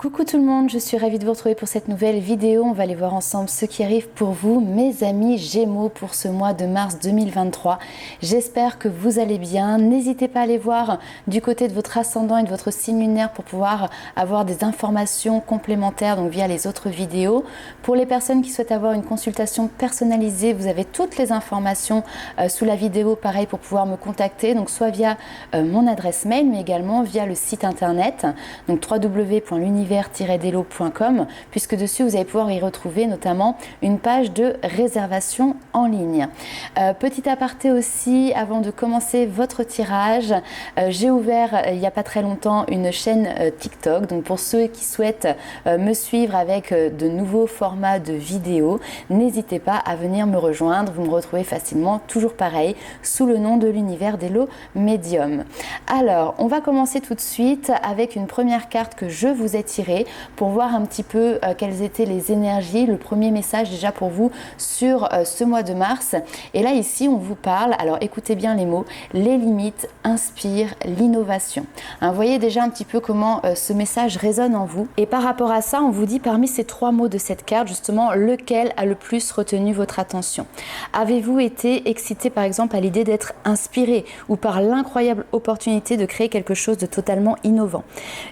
Coucou tout le monde, je suis ravie de vous retrouver pour cette nouvelle vidéo. On va aller voir ensemble ce qui arrive pour vous, mes amis Gémeaux, pour ce mois de mars 2023. J'espère que vous allez bien. N'hésitez pas à aller voir du côté de votre ascendant et de votre signe lunaire pour pouvoir avoir des informations complémentaires donc via les autres vidéos. Pour les personnes qui souhaitent avoir une consultation personnalisée, vous avez toutes les informations sous la vidéo, pareil, pour pouvoir me contacter, donc soit via mon adresse mail, mais également via le site internet, donc www.l'univers-delo.com, puisque dessus vous allez pouvoir y retrouver notamment une page de réservation en ligne. Petit aparté aussi, avant de commencer votre tirage, j'ai ouvert il n'y a pas très longtemps une chaîne TikTok, donc pour ceux qui souhaitent me suivre avec de nouveaux formats de vidéos, n'hésitez pas à venir me rejoindre. Vous me retrouvez facilement, toujours pareil, sous le nom de l'univers d'Elo Médium. Alors, on va commencer tout de suite avec une première carte que je vous ai tirée pour voir un petit peu quelles étaient les énergies, le premier message déjà pour vous sur ce mois de mars. Et là ici on vous parle, alors écoutez bien les mots, les limites inspirent l'innovation. Vous voyez déjà un petit peu comment ce message résonne en vous. Et par rapport à ça, on vous dit parmi ces trois mots de cette carte, justement, lequel a le plus retenu votre attention? Avez-vous été excité par exemple à l'idée d'être inspiré ou par l'incroyable opportunité de créer quelque chose de totalement innovant?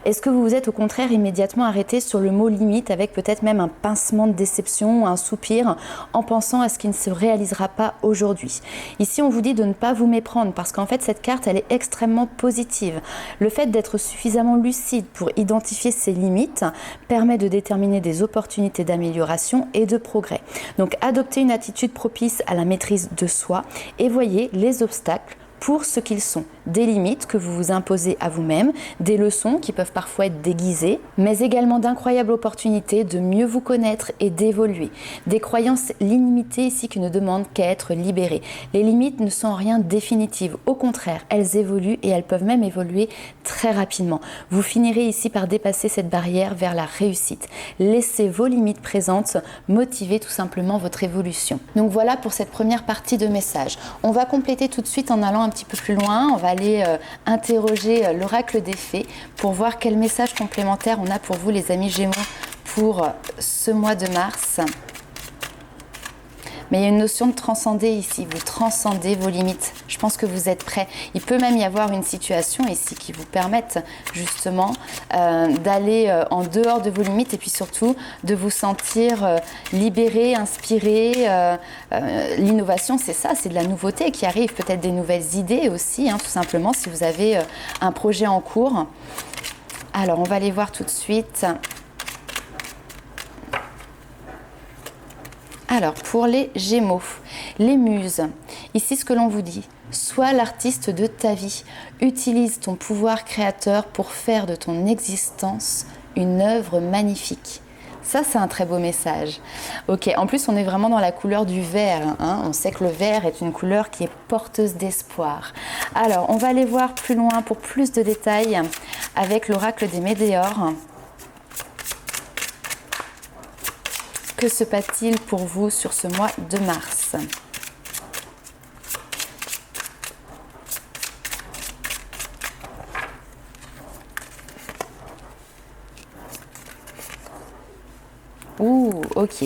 Est-ce que vous vous êtes au contraire immédiatement arrêté sur le mot limite avec peut-être même un pincement de déception ou un soupir en pensant à ce qui ne se réalisera pas aujourd'hui? Ici on vous dit de ne pas vous méprendre parce qu'en fait cette carte elle est extrêmement positive. Le fait d'être suffisamment lucide pour identifier ses limites permet de déterminer des opportunités d'amélioration et de progrès. Donc adoptez une attitude propice à la maîtrise de soi et voyez les obstacles pour ce qu'ils sont, des limites que vous vous imposez à vous-même, des leçons qui peuvent parfois être déguisées, mais également d'incroyables opportunités de mieux vous connaître et d'évoluer. Des croyances limitées ici qui ne demandent qu'à être libérées. Les limites ne sont en rien définitives, au contraire, elles évoluent et elles peuvent même évoluer très rapidement. Vous finirez ici par dépasser cette barrière vers la réussite. Laissez vos limites présentes motiver tout simplement votre évolution. Donc voilà pour cette première partie de message. On va compléter tout de suite en allant un petit peu plus loin. On va aller interroger l'oracle des fées pour voir quel message complémentaire on a pour vous les amis Gémeaux pour ce mois de mars. Mais il y a une notion de transcender ici, vous transcendez vos limites. Je pense que vous êtes prêts. Il peut même y avoir une situation ici qui vous permette justement d'aller en dehors de vos limites et puis surtout de vous sentir libéré, inspiré. L'innovation, c'est ça, c'est de la nouveauté qui arrive, peut-être des nouvelles idées aussi, tout simplement, si vous avez un projet en cours. Alors, on va aller voir tout de suite. Alors, pour les Gémeaux, les muses, ici ce que l'on vous dit, sois l'artiste de ta vie, utilise ton pouvoir créateur pour faire de ton existence une œuvre magnifique. Ça, c'est un très beau message. Ok, en plus, on est vraiment dans la couleur du vert. On sait que le vert est une couleur qui est porteuse d'espoir. Alors, on va aller voir plus loin pour plus de détails avec l'oracle des Météores. Que se passe-t-il pour vous sur ce mois de mars? Ouh, ok.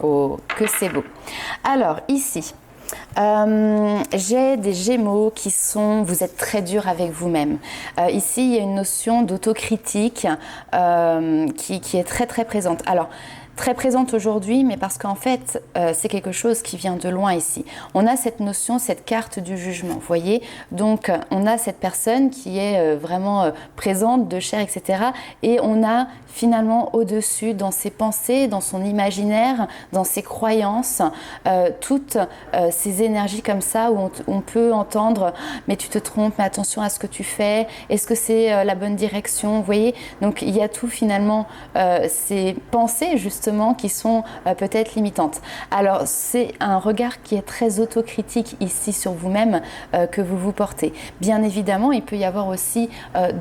Oh, que c'est beau. Alors, ici, j'ai des Gémeaux qui sont, vous êtes très dur avec vous-même. Ici, il y a une notion d'autocritique qui est très très présente. Alors, très présente aujourd'hui, mais parce qu'en fait, c'est quelque chose qui vient de loin ici. On a cette notion, cette carte du jugement, vous voyez. Donc, on a cette personne qui est vraiment présente, de chair, etc. Et on a finalement au-dessus, dans ses pensées, dans son imaginaire, dans ses croyances, toutes ces énergies comme ça où on peut entendre « mais tu te trompes, mais attention à ce que tu fais, est-ce que c'est la bonne direction ?» Vous voyez, donc il y a tout finalement, ces pensées justement justement qui sont peut-être limitantes. Alors c'est un regard qui est très autocritique ici sur vous-même que vous vous portez. Bien évidemment, il peut y avoir aussi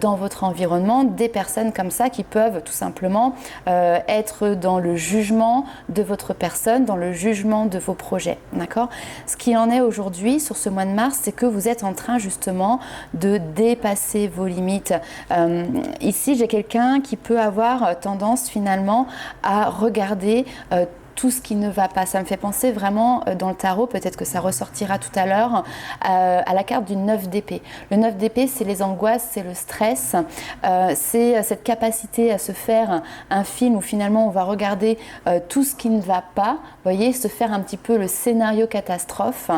dans votre environnement des personnes comme ça qui peuvent tout simplement être dans le jugement de votre personne, dans le jugement de vos projets. D'accord ? Ce qui en est aujourd'hui sur ce mois de mars, c'est que vous êtes en train justement de dépasser vos limites. Ici, j'ai quelqu'un qui peut avoir tendance finalement à regarder tout ce qui ne va pas. Ça me fait penser vraiment dans le tarot, peut-être que ça ressortira tout à l'heure, à la carte du 9 d'épée. Le 9 d'épée, c'est les angoisses, c'est le stress, c'est cette capacité à se faire un film où finalement on va regarder tout ce qui ne va pas, vous voyez, se faire un petit peu le scénario catastrophe.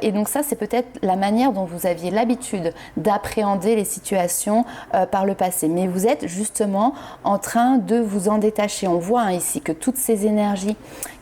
Et donc ça, c'est peut-être la manière dont vous aviez l'habitude d'appréhender les situations par le passé. Mais vous êtes justement en train de vous en détacher. On voit ici que toutes ces énergies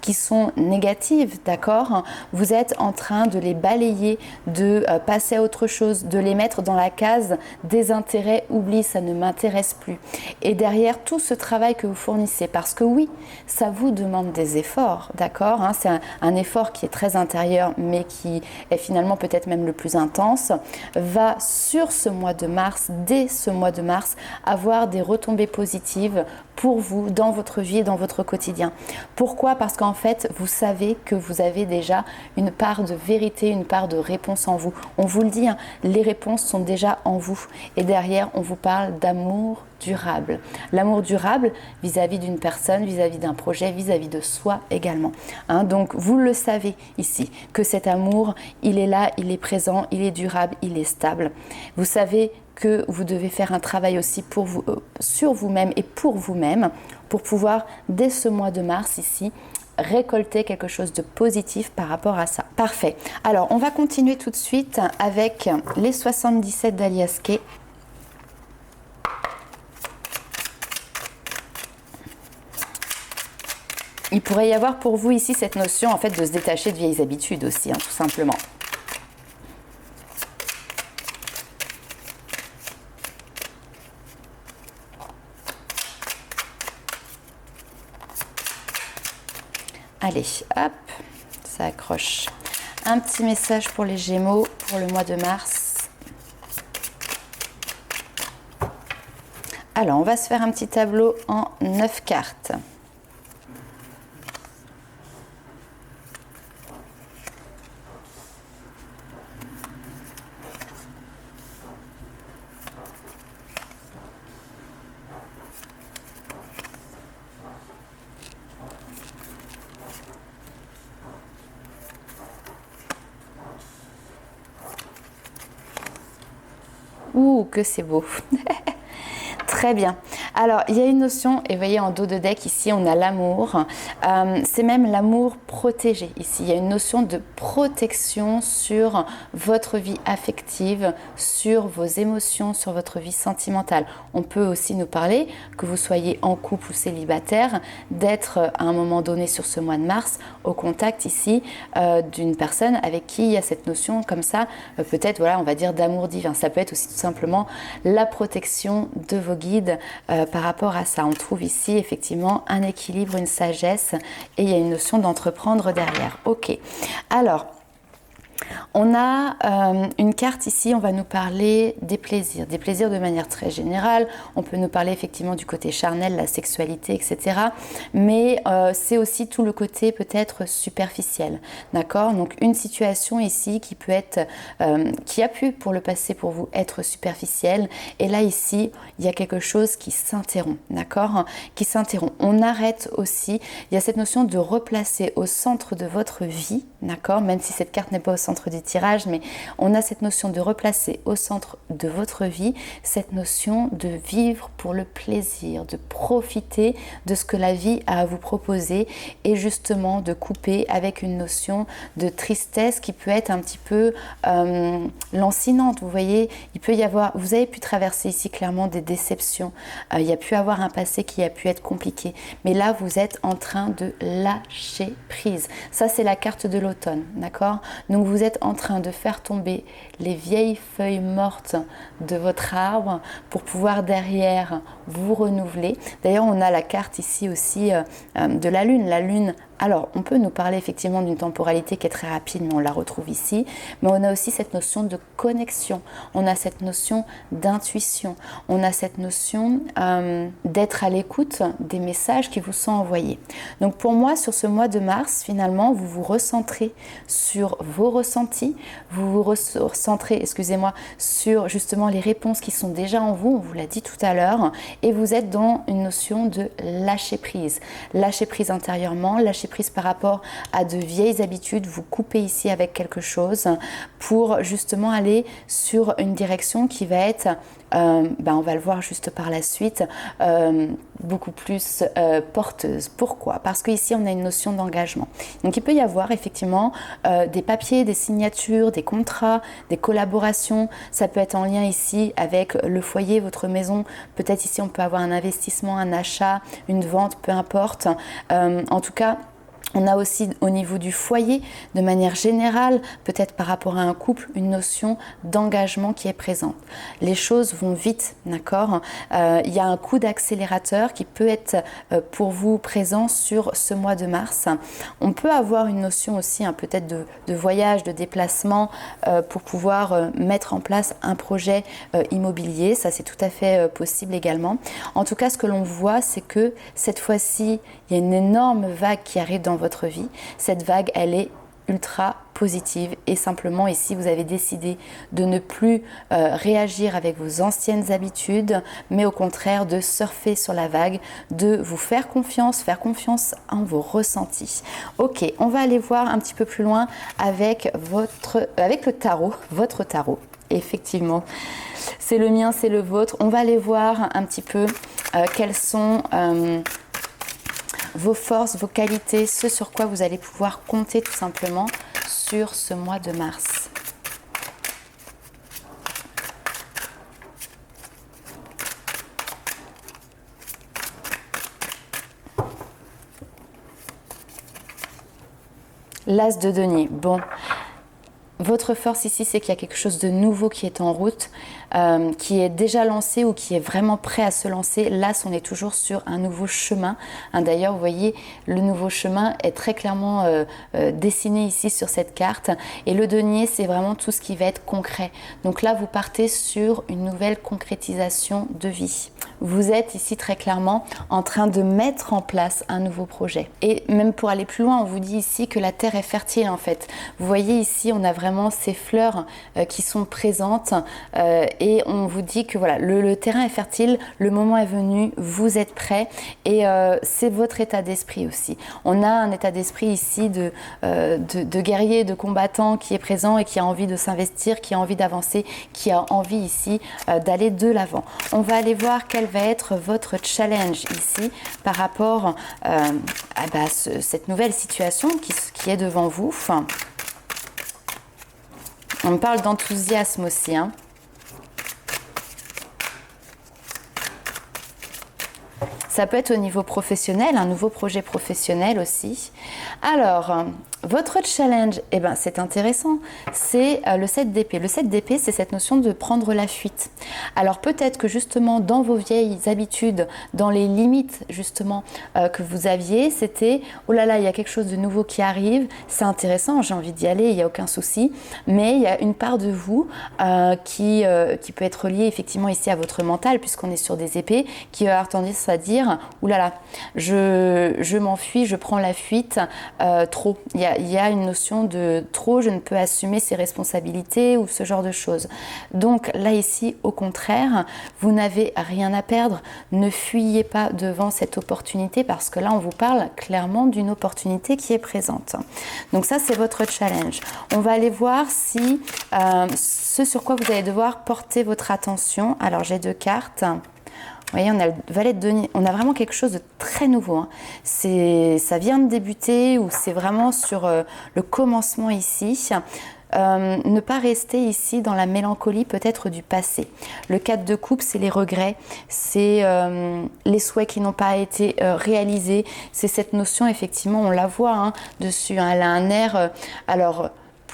qui sont négatives, d'accord, vous êtes en train de les balayer, de passer à autre chose, de les mettre dans la case désintérêt, oubli, ça ne m'intéresse plus. Et derrière tout ce travail que vous fournissez, parce que oui, ça vous demande des efforts, d'accord, hein, c'est un effort qui est très intérieur, mais qui est finalement peut-être même le plus intense, va sur ce mois de mars, dès ce mois de mars, avoir des retombées positives pour vous, dans votre vie et dans votre quotidien. Pourquoi ? Parce qu'en fait, vous savez que vous avez déjà une part de vérité, une part de réponse en vous. On vous le dit, hein, les réponses sont déjà en vous. Et derrière, on vous parle d'amour durable. L'amour durable vis-à-vis d'une personne, vis-à-vis d'un projet, vis-à-vis de soi également. Hein, donc, vous le savez ici, que cet amour, il est là, il est présent, il est durable, il est stable. Vous savez que vous devez faire un travail aussi pour vous, sur vous-même et pour vous-même, pour pouvoir, dès ce mois de mars ici, récolter quelque chose de positif par rapport à ça. Parfait. Alors, on va continuer tout de suite avec les 77 d'Alias Kay. Il pourrait y avoir pour vous ici cette notion en fait de se détacher de vieilles habitudes aussi, hein, tout simplement. Allez, hop, ça accroche. Un petit message pour les Gémeaux pour le mois de mars. Alors, on va se faire un petit tableau en 9 cartes. Ouh, que c'est beau. Très bien. Alors, il y a une notion, et vous voyez en dos de deck, ici, on a l'amour. C'est même l'amour protégé. Ici, il y a une notion de protection sur votre vie affective, sur vos émotions, sur votre vie sentimentale. On peut aussi nous parler, que vous soyez en couple ou célibataire, d'être à un moment donné sur ce mois de mars au contact ici d'une personne avec qui il y a cette notion comme ça, peut-être, voilà, on va dire d'amour divin. Ça peut être aussi tout simplement la protection de vos guides par rapport à ça. On trouve ici effectivement un équilibre, une sagesse et il y a une notion d'entreprendre derrière. Ok, alors on a une carte ici, on va nous parler des plaisirs de manière très générale. On peut nous parler effectivement du côté charnel, la sexualité, etc. Mais c'est aussi tout le côté peut-être superficiel, d'accord? Donc une situation ici qui peut être, qui a pu pour le passé pour vous être superficielle. Et là ici, il y a quelque chose qui s'interrompt, d'accord? Qui s'interrompt. On arrête aussi, il y a cette notion de replacer au centre de votre vie, d'accord? Même si cette carte n'est pas au centre du tirage, mais on a cette notion de replacer au centre de votre vie, cette notion de vivre pour le plaisir, de profiter de ce que la vie a à vous proposer et justement de couper avec une notion de tristesse qui peut être un petit peu lancinante. Vous voyez, il peut y avoir, vous avez pu traverser ici clairement des déceptions, il y a pu avoir un passé qui a pu être compliqué, mais là vous êtes en train de lâcher prise. Ça c'est la carte de l'automne, d'accord? Donc vous vous êtes en train de faire tomber les vieilles feuilles mortes de votre arbre pour pouvoir derrière vous renouveler. D'ailleurs, on a la carte ici aussi de la Lune. La Lune, alors on peut nous parler effectivement d'une temporalité qui est très rapide, mais on la retrouve ici. Mais on a aussi cette notion de connexion, on a cette notion d'intuition, on a cette notion d'être à l'écoute des messages qui vous sont envoyés. Donc pour moi, sur ce mois de mars, finalement, vous vous recentrez sur vos ressentis, vous vous recentrez, excusez-moi, sur justement les réponses qui sont déjà en vous, on vous l'a dit tout à l'heure, et vous êtes dans une notion de lâcher prise intérieurement, lâcher prise par rapport à de vieilles habitudes, vous coupez ici avec quelque chose pour justement aller sur une direction qui va être, on va le voir juste par la suite, beaucoup plus porteuse. Pourquoi? Parce qu'ici on a une notion d'engagement. Donc il peut y avoir effectivement des papiers, des signatures, des contrats, des collaborations. Ça peut être en lien ici avec le foyer, votre maison. Peut-être ici on peut avoir un investissement, un achat, une vente, peu importe. En tout cas, on a aussi au niveau du foyer, de manière générale, peut-être par rapport à un couple, une notion d'engagement qui est présente. Les choses vont vite, d'accord? Il y a un coup d'accélérateur qui peut être pour vous présent sur ce mois de mars. On peut avoir une notion aussi peut-être de voyage, de déplacement pour pouvoir mettre en place un projet immobilier. Ça, c'est tout à fait possible également. En tout cas, ce que l'on voit, c'est que cette fois-ci, il y a une énorme vague qui arrive dans votre vie. Cette vague, elle est ultra positive et simplement ici vous avez décidé de ne plus réagir avec vos anciennes habitudes, mais au contraire de surfer sur la vague, de vous faire confiance en vos ressentis. Ok, on va aller voir un petit peu plus loin avec le tarot, votre tarot. Effectivement, c'est le mien, c'est le vôtre. On va aller voir un petit peu quels sont vos forces, vos qualités, ce sur quoi vous allez pouvoir compter tout simplement sur ce mois de mars. L'As de denier. Bon, votre force ici, c'est qu'il y a quelque chose de nouveau qui est en route, qui est déjà lancé ou qui est vraiment prêt à se lancer. Là, on est toujours sur un nouveau chemin. D'ailleurs, vous voyez, le nouveau chemin est très clairement dessiné ici sur cette carte. Et le denier, c'est vraiment tout ce qui va être concret. Donc là, vous partez sur une nouvelle concrétisation de vie. Vous êtes ici très clairement en train de mettre en place un nouveau projet. Et même pour aller plus loin, on vous dit ici que la terre est fertile en fait. Vous voyez ici, on a vraiment ces fleurs qui sont présentes et on vous dit que voilà, le terrain est fertile, le moment est venu, vous êtes prêts et c'est votre état d'esprit aussi. On a un état d'esprit ici de guerrier, de combattant qui est présent et qui a envie de s'investir, qui a envie d'avancer, qui a envie ici d'aller de l'avant. On va aller voir quel va être votre challenge ici par rapport à cette nouvelle situation qui est devant vous. On parle d'enthousiasme aussi. Ça peut être au niveau professionnel, un nouveau projet professionnel aussi. Alors, votre challenge, c'est intéressant, c'est le 7 d'épée. Le 7 d'épée, c'est cette notion de prendre la fuite. Alors peut-être que justement dans vos vieilles habitudes, dans les limites justement que vous aviez, c'était « oh là là, il y a quelque chose de nouveau qui arrive, c'est intéressant, j'ai envie d'y aller, il n'y a aucun souci ». Mais il y a une part de vous qui peut être liée effectivement ici à votre mental, puisqu'on est sur des épées, qui va avoir tendance à dire « ouh là là, je m'enfuis, je prends la fuite trop ». Il y a une notion de trop, je ne peux assumer ces responsabilités ou ce genre de choses. Donc là ici, au contraire, vous n'avez rien à perdre. Ne fuyez pas devant cette opportunité parce que là, on vous parle clairement d'une opportunité qui est présente. Donc ça, c'est votre challenge. On va aller voir si ce sur quoi vous allez devoir porter votre attention. Alors, j'ai 2 cartes. Vous voyez, on a le valet de denier, on a vraiment quelque chose de très nouveau. Ça vient de débuter ou c'est vraiment sur le commencement ici. Ne pas rester ici dans la mélancolie peut-être du passé. Le 4 de coupe, c'est les regrets, c'est les souhaits qui n'ont pas été réalisés. C'est cette notion, effectivement, on la voit dessus. Elle a un air,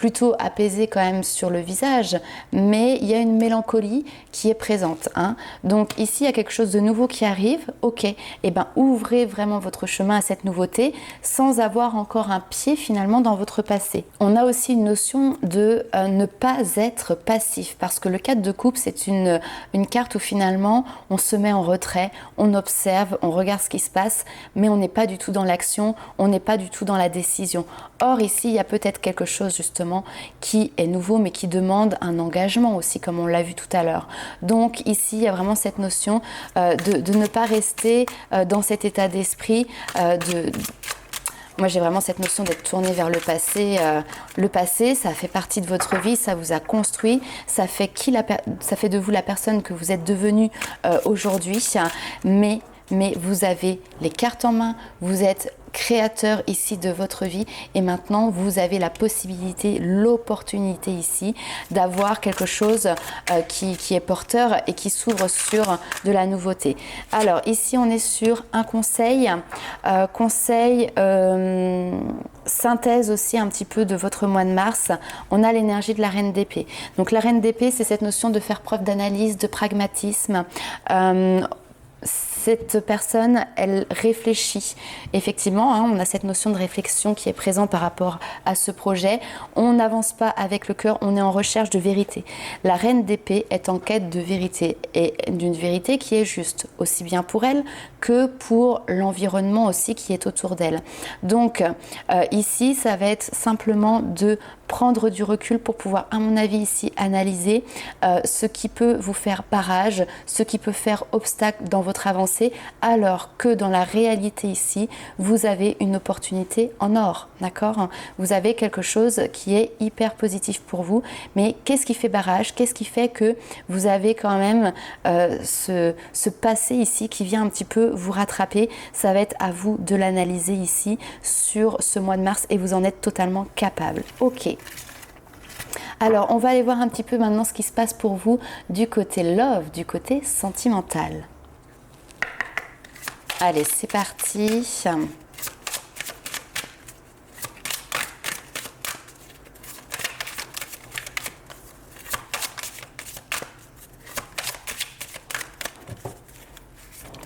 plutôt apaisé quand même sur le visage, mais il y a une mélancolie qui est présente, hein. Donc ici, il y a quelque chose de nouveau qui arrive, ok, et ben ouvrez vraiment votre chemin à cette nouveauté sans avoir encore un pied finalement dans votre passé. On a aussi une notion de ne pas être passif, parce que le 4 de coupe, c'est une carte où finalement on se met en retrait, on observe, on regarde ce qui se passe, mais on n'est pas du tout dans l'action, on n'est pas du tout dans la décision. Or ici, il y a peut-être quelque chose justement qui est nouveau, mais qui demande un engagement aussi, comme on l'a vu tout à l'heure. Donc ici, il y a vraiment cette notion de ne pas rester dans cet état d'esprit Moi, j'ai vraiment cette notion d'être tourné vers le passé. Le passé, ça fait partie de votre vie, ça vous a construit, ça fait de vous la personne que vous êtes devenue aujourd'hui. Mais vous avez les cartes en main, vous êtes créateur ici de votre vie et maintenant vous avez la possibilité, l'opportunité ici d'avoir quelque chose qui est porteur et qui s'ouvre sur de la nouveauté. Alors ici on est sur un conseil, synthèse aussi un petit peu de votre mois de mars. On a l'énergie de la reine d'épée. Donc la reine d'épée, c'est cette notion de faire preuve d'analyse, de pragmatisme. Cette personne, elle réfléchit. Effectivement, hein, on a cette notion de réflexion qui est présente par rapport à ce projet. On n'avance pas avec le cœur, on est en recherche de vérité. La reine d'épée est en quête de vérité et d'une vérité qui est juste, aussi bien pour elle que pour l'environnement aussi qui est autour d'elle. Donc ici, ça va être simplement de prendre du recul pour pouvoir, à mon avis ici, analyser ce qui peut vous faire barrage, ce qui peut faire obstacle dans votre avancée, alors que dans la réalité ici, vous avez une opportunité en or, d'accord? Vous avez quelque chose qui est hyper positif pour vous, mais qu'est-ce qui fait barrage? Qu'est-ce qui fait que vous avez quand même ce passé ici qui vient un petit peu vous rattraper? Ça va être à vous de l'analyser ici sur ce mois de mars et vous en êtes totalement capable. Ok. Alors, on va aller voir un petit peu maintenant ce qui se passe pour vous du côté love, du côté sentimental. Allez, c'est parti.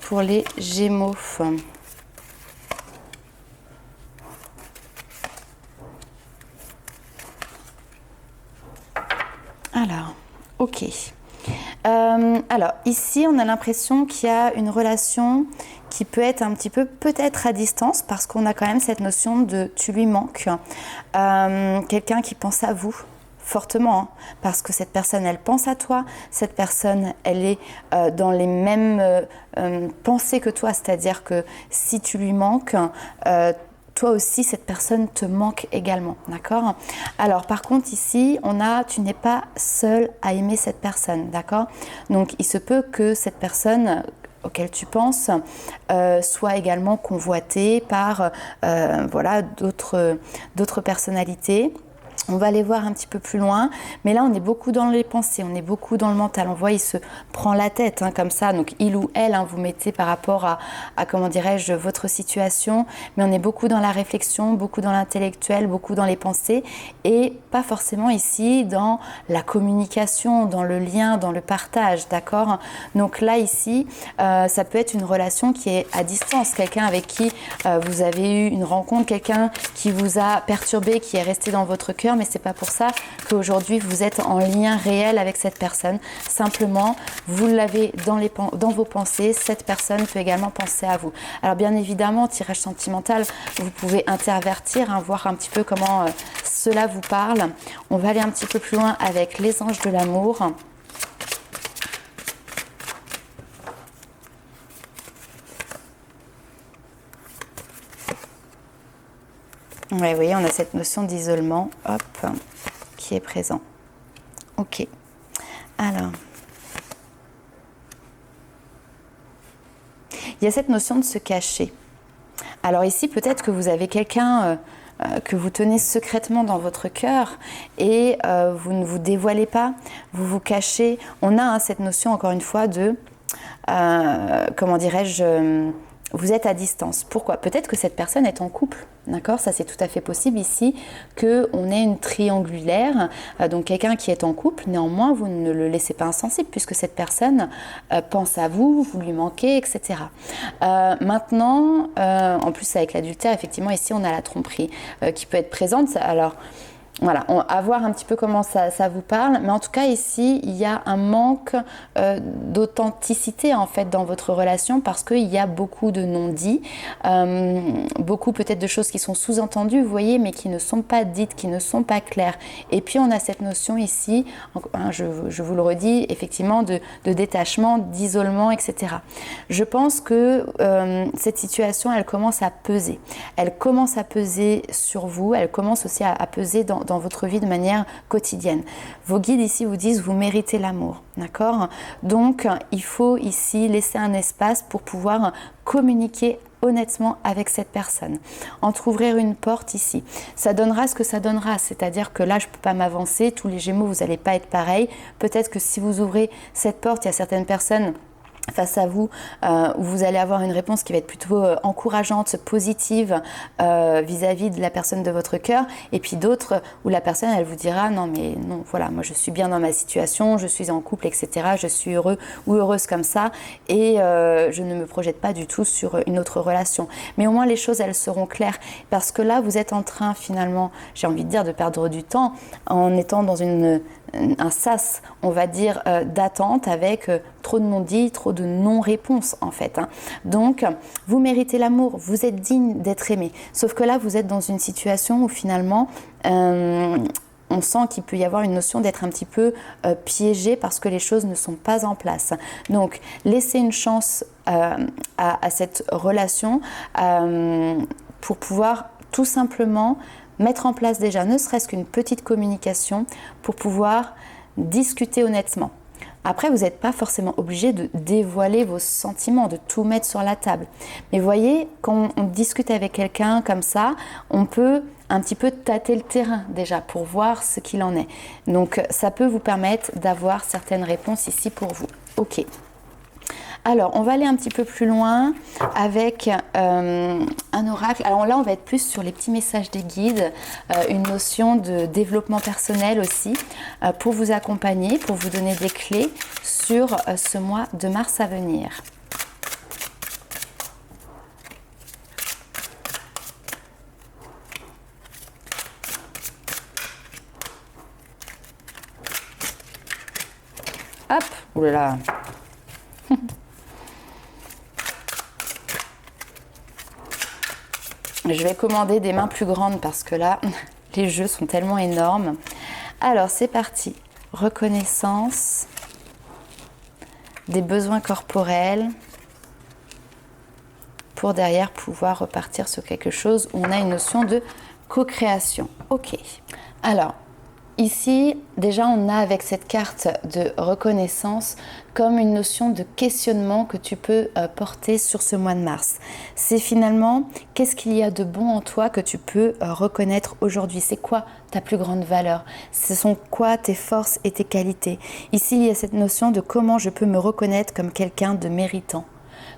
Pour les Gémeaux. Alors, ok. Alors, ici, on a l'impression qu'il y a une relation qui peut être un petit peu peut-être à distance parce qu'on a quand même cette notion de tu lui manques. Quelqu'un qui pense à vous fortement, hein, parce que cette personne, elle pense à toi, cette personne, elle est dans les mêmes pensées que toi, c'est-à-dire que si tu lui manques, toi aussi, cette personne te manque également, d'accord? Alors, par contre, ici, tu n'es pas seul à aimer cette personne, d'accord? Donc, il se peut que cette personne auquel tu penses soit également convoitée par voilà, d'autres personnalités. On va aller voir un petit peu plus loin, mais là on est beaucoup dans les pensées, on est beaucoup dans le mental. On voit, il se prend la tête hein, comme ça, donc il ou elle, hein, vous mettez par rapport à comment dirais-je, votre situation, mais on est beaucoup dans la réflexion, beaucoup dans l'intellectuel, beaucoup dans les pensées, et pas forcément ici dans la communication, dans le lien, dans le partage, d'accord? Donc là ici, ça peut être une relation qui est à distance, quelqu'un avec qui vous avez eu une rencontre, quelqu'un qui vous a perturbé, qui est resté dans votre cœur, mais c'est pas pour ça qu'aujourd'hui vous êtes en lien réel avec cette personne. Simplement, vous l'avez dans vos pensées, cette personne peut également penser à vous. Alors bien évidemment, tirage sentimental, vous pouvez intervertir, hein, voir un petit peu comment cela vous parle. On va aller un petit peu plus loin avec les anges de l'amour. Oui, oui, on a cette notion d'isolement, hop, qui est présent. Ok. Alors, il y a cette notion de se cacher. Alors ici, peut-être que vous avez quelqu'un que vous tenez secrètement dans votre cœur et vous ne vous dévoilez pas, vous vous cachez. On a hein, cette notion, encore une fois, de, comment dirais-je, vous êtes à distance. Pourquoi? Peut-être que cette personne est en couple, d'accord? Ça, c'est tout à fait possible ici qu'on ait une triangulaire, donc quelqu'un qui est en couple. Néanmoins, vous ne le laissez pas insensible puisque cette personne pense à vous, vous lui manquez, etc. Maintenant, en plus avec l'adultère, effectivement, ici, on a la tromperie qui peut être présente. Alors, voilà, à voir un petit peu comment ça vous parle, mais en tout cas ici il y a un manque d'authenticité en fait dans votre relation parce qu'il y a beaucoup de non-dits, beaucoup peut-être de choses qui sont sous-entendues, vous voyez, mais qui ne sont pas dites, qui ne sont pas claires. Et puis on a cette notion ici, je vous le redis, effectivement de détachement, d'isolement, etc. Je pense que cette situation elle commence à peser. Elle commence à peser sur vous, elle commence aussi à peser dans votre vie de manière quotidienne. Vos guides ici vous disent vous méritez l'amour, d'accord? Donc il faut ici laisser un espace pour pouvoir communiquer honnêtement avec cette personne. Entrouvrir une porte ici, ça donnera ce que ça donnera, c'est-à-dire que là je ne peux pas m'avancer, tous les Gémeaux vous n'allez pas être pareil. Peut-être que si vous ouvrez cette porte, il y a certaines personnes face à vous, où vous allez avoir une réponse qui va être plutôt encourageante, positive vis-à-vis de la personne de votre cœur, et puis d'autres où la personne elle vous dira non mais non, voilà, moi je suis bien dans ma situation, je suis en couple, etc., je suis heureux ou heureuse comme ça, et je ne me projette pas du tout sur une autre relation. Mais au moins les choses elles seront claires, parce que là vous êtes en train finalement, j'ai envie de dire, de perdre du temps en étant dans un sas, on va dire, d'attente avec trop de non-dits, trop de non-réponses en fait. Donc, vous méritez l'amour, vous êtes digne d'être aimé. Sauf que là, vous êtes dans une situation où finalement, on sent qu'il peut y avoir une notion d'être un petit peu piégé parce que les choses ne sont pas en place. Donc, laissez une chance à cette relation pour pouvoir tout simplement mettre en place déjà, ne serait-ce qu'une petite communication pour pouvoir discuter honnêtement. Après, vous n'êtes pas forcément obligé de dévoiler vos sentiments, de tout mettre sur la table. Mais voyez, quand on discute avec quelqu'un comme ça, on peut un petit peu tâter le terrain déjà pour voir ce qu'il en est. Donc, ça peut vous permettre d'avoir certaines réponses ici pour vous. Ok. Alors, on va aller un petit peu plus loin avec un oracle. Alors là, on va être plus sur les petits messages des guides, une notion de développement personnel aussi, pour vous accompagner, pour vous donner des clés sur ce mois de mars à venir. Hop, oulala. Je vais commander des mains plus grandes parce que là, les jeux sont tellement énormes. Alors, c'est parti. Reconnaissance des besoins corporels pour derrière pouvoir repartir sur quelque chose où on a une notion de co-création. Ok. Alors, ici, déjà, on a avec cette carte de reconnaissance comme une notion de questionnement que tu peux porter sur ce mois de mars. C'est finalement, qu'est-ce qu'il y a de bon en toi que tu peux reconnaître aujourd'hui? C'est quoi ta plus grande valeur? Ce sont quoi tes forces et tes qualités? Ici, il y a cette notion de comment je peux me reconnaître comme quelqu'un de méritant,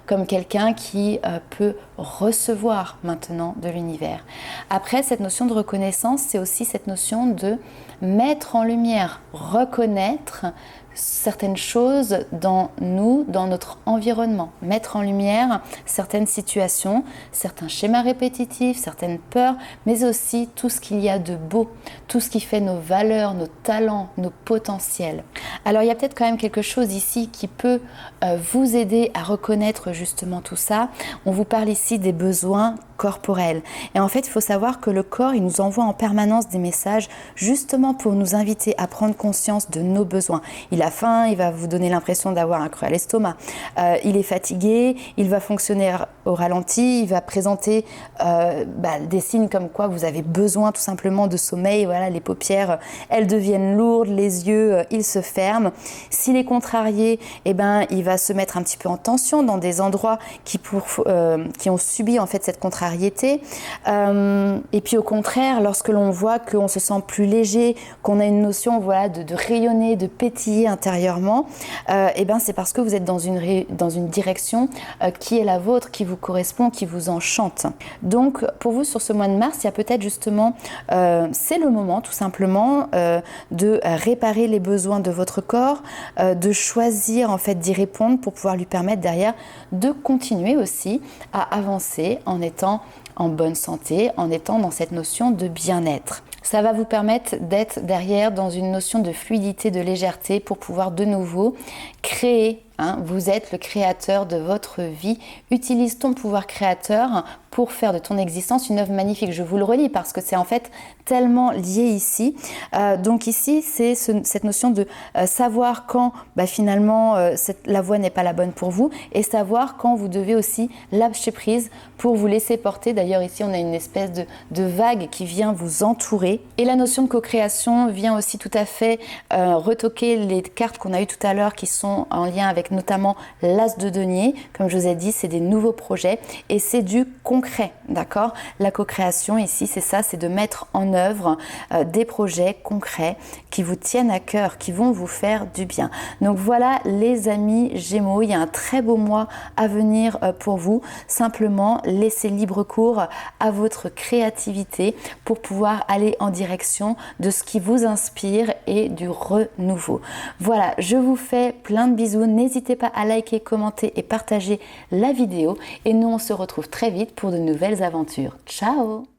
comme quelqu'un qui peut recevoir maintenant de l'univers. Après, cette notion de reconnaissance, c'est aussi cette notion de mettre en lumière, reconnaître certaines choses dans nous, dans notre environnement, mettre en lumière certaines situations, certains schémas répétitifs, certaines peurs, mais aussi tout ce qu'il y a de beau, tout ce qui fait nos valeurs, nos talents, nos potentiels. Alors il y a peut-être quand même quelque chose ici qui peut vous aider à reconnaître justement tout ça. On vous parle ici des besoins corporels. Et en fait, il faut savoir que le corps, il nous envoie en permanence des messages justement pour nous inviter à prendre conscience de nos besoins. Il a faim, il va vous donner l'impression d'avoir un creux à l'estomac. Il est fatigué, il va fonctionner au ralenti, il va présenter des signes comme quoi vous avez besoin tout simplement de sommeil. Voilà, les paupières, elles deviennent lourdes, les yeux, ils se ferment. S'il est contrarié, eh ben, il va se mettre un petit peu en tension dans des endroits qui ont subi en fait cette contrariété. Et puis au contraire, lorsque l'on voit qu'on se sent plus léger, qu'on a une notion voilà, de rayonner, de pétiller intérieurement, et ben c'est parce que vous êtes dans une direction qui est la vôtre, qui vous correspond, qui vous enchante. Donc pour vous sur ce mois de mars, il y a peut-être justement, c'est le moment tout simplement de réparer les besoins de votre corps, de choisir en fait d'y répondre pour pouvoir lui permettre derrière de continuer aussi à avancer en étant en bonne santé, en étant dans cette notion de bien-être. Ça va vous permettre d'être derrière dans une notion de fluidité, de légèreté pour pouvoir de nouveau créer. Vous êtes le créateur de votre vie. Utilise ton pouvoir créateur pour faire de ton existence une œuvre magnifique. Je vous le relis parce que c'est en fait tellement lié ici. Donc ici, c'est cette notion de savoir quand finalement la voie n'est pas la bonne pour vous et savoir quand vous devez aussi lâcher prise pour vous laisser porter. D'ailleurs ici, on a une espèce de vague qui vient vous entourer. Et la notion de co-création vient aussi tout à fait retoquer les cartes qu'on a eues tout à l'heure qui sont en lien avec notamment l'as de denier. Comme je vous ai dit, c'est des nouveaux projets et c'est du concret, d'accord? La co-création ici, c'est ça, c'est de mettre en œuvre des projets concrets qui vous tiennent à cœur, qui vont vous faire du bien. Donc voilà les amis Gémeaux, il y a un très beau mois à venir pour vous. Simplement, laissez libre cours à votre créativité pour pouvoir aller en direction de ce qui vous inspire et du renouveau. Voilà, je vous fais plein de bisous. N'hésitez pas à liker, commenter et partager la vidéo. Et nous, on se retrouve très vite pour de nouvelles aventures. Ciao!